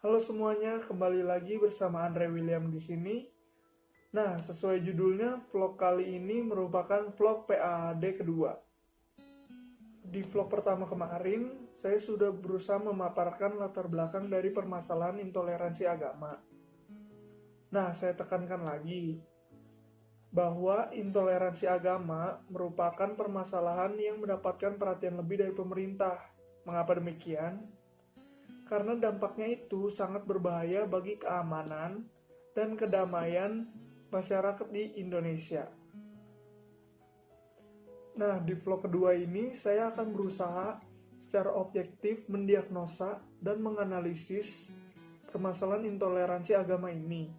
Halo semuanya, kembali lagi bersama Andre William di sini. Nah, sesuai judulnya, vlog kali ini merupakan vlog PAD kedua. Di vlog pertama kemarin, saya sudah berusaha memaparkan latar belakang dari permasalahan intoleransi agama. Nah, saya tekankan lagi bahwa intoleransi agama merupakan permasalahan yang mendapatkan perhatian lebih dari pemerintah. Mengapa demikian? Karena dampaknya itu sangat berbahaya bagi keamanan dan kedamaian masyarakat di Indonesia. Nah, di vlog kedua ini saya akan berusaha secara objektif mendiagnosa dan menganalisis permasalahan intoleransi agama ini,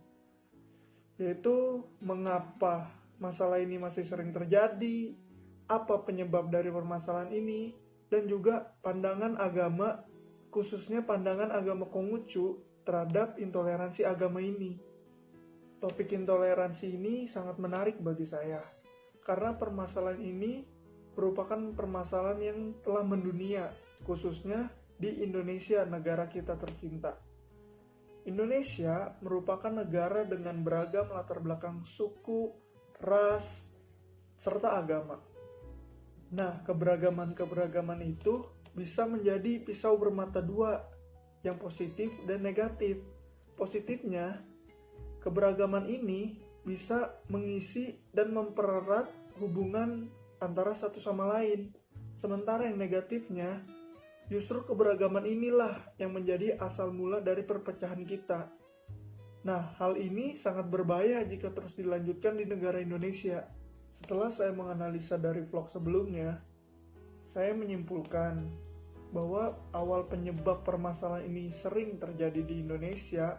yaitu mengapa masalah ini masih sering terjadi, apa penyebab dari permasalahan ini, dan juga pandangan agama, khususnya pandangan agama Konghucu terhadap intoleransi agama ini. Topik intoleransi ini sangat menarik bagi saya, karena permasalahan ini merupakan permasalahan yang telah mendunia, khususnya di Indonesia, negara kita tercinta. Indonesia merupakan negara dengan beragam latar belakang suku, ras, serta agama. Nah, keberagaman itu bisa menjadi pisau bermata dua, yang positif dan negatif. Positifnya, keberagaman ini bisa mengisi dan mempererat hubungan antara satu sama lain. Sementara yang negatifnya, justru keberagaman inilah yang menjadi asal mula dari perpecahan kita. Nah, hal ini sangat berbahaya jika terus dilanjutkan di negara Indonesia. Setelah saya menganalisa dari vlog sebelumnya, saya menyimpulkan bahwa awal penyebab permasalahan ini sering terjadi di Indonesia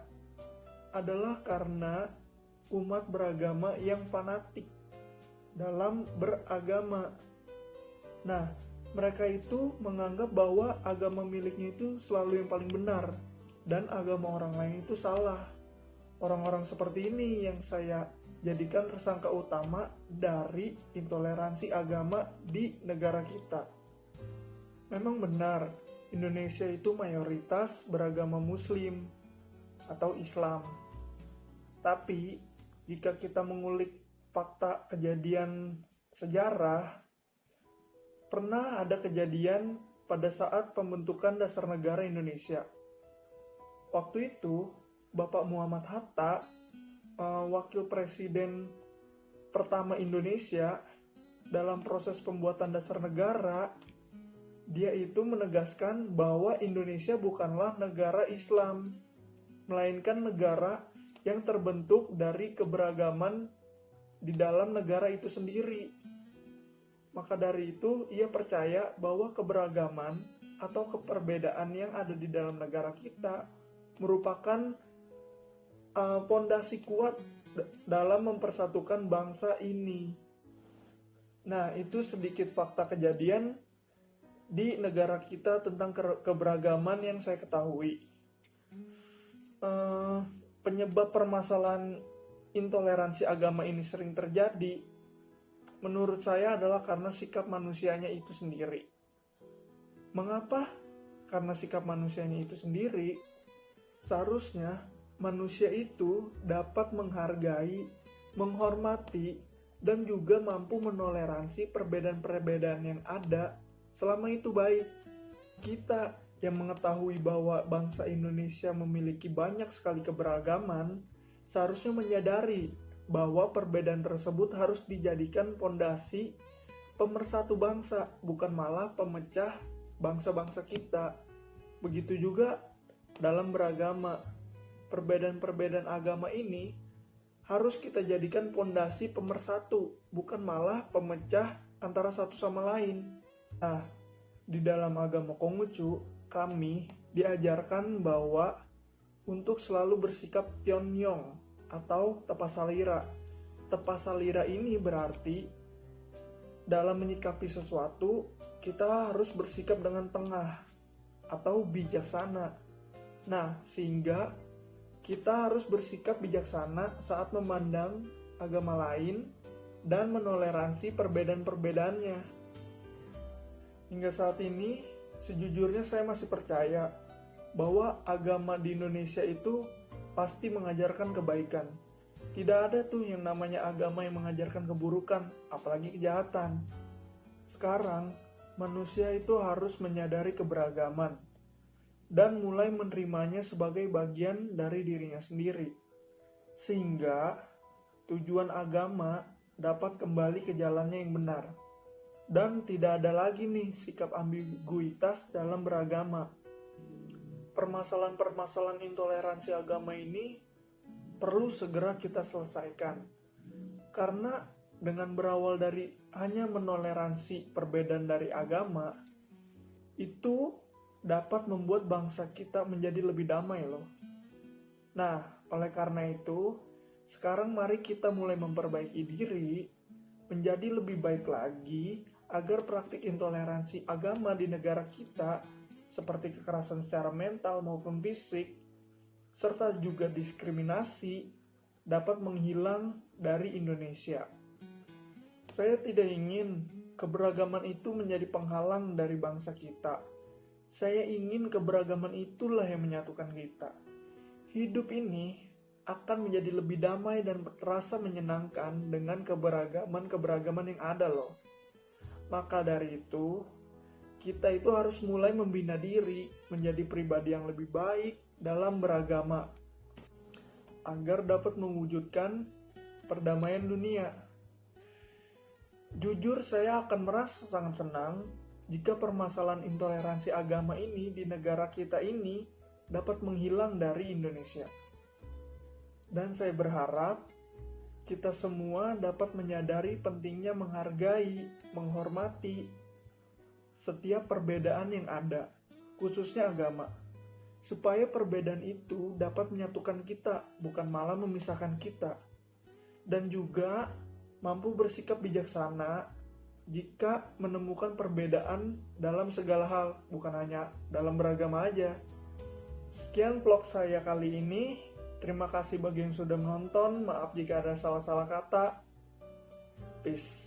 adalah karena umat beragama yang fanatik dalam beragama. Nah, mereka itu menganggap bahwa agama miliknya itu selalu yang paling benar dan agama orang lain itu salah. Orang-orang seperti ini yang saya jadikan tersangka utama dari intoleransi agama di negara kita. Memang benar, Indonesia itu mayoritas beragama Muslim atau Islam. Tapi, jika kita mengulik fakta kejadian sejarah, pernah ada kejadian pada saat pembentukan dasar negara Indonesia. Waktu itu, Bapak Muhammad Hatta, wakil presiden pertama Indonesia, dalam proses pembuatan dasar negara, dia itu menegaskan bahwa Indonesia bukanlah negara Islam, melainkan negara yang terbentuk dari keberagaman di dalam negara itu sendiri. Maka dari itu, ia percaya bahwa keberagaman atau keperbedaan yang ada di dalam negara kita merupakan pondasi kuat dalam mempersatukan bangsa ini. Nah, itu sedikit fakta kejadian di negara kita tentang keberagaman yang saya ketahui. Penyebab permasalahan intoleransi agama ini sering terjadi, menurut saya adalah karena sikap manusianya itu sendiri. Mengapa? Karena sikap manusianya itu sendiri, seharusnya manusia itu dapat menghargai, menghormati, dan juga mampu menoleransi perbedaan-perbedaan yang ada selama itu baik. Kita yang mengetahui bahwa bangsa Indonesia memiliki banyak sekali keberagaman, seharusnya menyadari bahwa perbedaan tersebut harus dijadikan pondasi pemersatu bangsa, bukan malah pemecah bangsa-bangsa kita. Begitu juga dalam beragama. Perbedaan-perbedaan agama ini harus kita jadikan pondasi pemersatu, bukan malah pemecah antara satu sama lain. Nah, di dalam agama Konghucu, kami diajarkan bahwa untuk selalu bersikap pyongyong atau tepasalira. Tepasalira ini berarti dalam menyikapi sesuatu, kita harus bersikap dengan tengah atau bijaksana. Nah, sehingga kita harus bersikap bijaksana saat memandang agama lain dan menoleransi perbedaan-perbedaannya. Hingga saat ini, sejujurnya saya masih percaya bahwa agama di Indonesia itu pasti mengajarkan kebaikan. Tidak ada tuh yang namanya agama yang mengajarkan keburukan, apalagi kejahatan. Sekarang, manusia itu harus menyadari keberagaman dan mulai menerimanya sebagai bagian dari dirinya sendiri. Sehingga tujuan agama dapat kembali ke jalannya yang benar. Dan tidak ada lagi nih sikap ambiguitas dalam beragama. Permasalahan-permasalahan intoleransi agama ini perlu segera kita selesaikan. Karena dengan berawal dari hanya menoleransi perbedaan dari agama, itu dapat membuat bangsa kita menjadi lebih damai loh. Nah, oleh karena itu, sekarang mari kita mulai memperbaiki diri, menjadi lebih baik lagi, agar praktik intoleransi agama di negara kita, seperti kekerasan secara mental maupun fisik, serta juga diskriminasi, dapat menghilang dari Indonesia. Saya tidak ingin keberagaman itu menjadi penghalang dari bangsa kita. Saya ingin keberagaman itulah yang menyatukan kita. Hidup ini akan menjadi lebih damai dan terasa menyenangkan dengan keberagaman yang ada loh. Maka dari itu, kita itu harus mulai membina diri menjadi pribadi yang lebih baik dalam beragama agar dapat mewujudkan perdamaian dunia. Jujur, saya akan merasa sangat senang jika permasalahan intoleransi agama ini di negara kita ini dapat menghilang dari Indonesia. Dan saya berharap kita semua dapat menyadari pentingnya menghargai, menghormati setiap perbedaan yang ada, khususnya agama, supaya perbedaan itu dapat menyatukan kita, bukan malah memisahkan kita, dan juga mampu bersikap bijaksana jika menemukan perbedaan dalam segala hal, bukan hanya dalam beragama aja. Sekian vlog saya kali ini. Terima kasih bagi yang sudah menonton. Maaf jika ada salah-salah kata. Peace.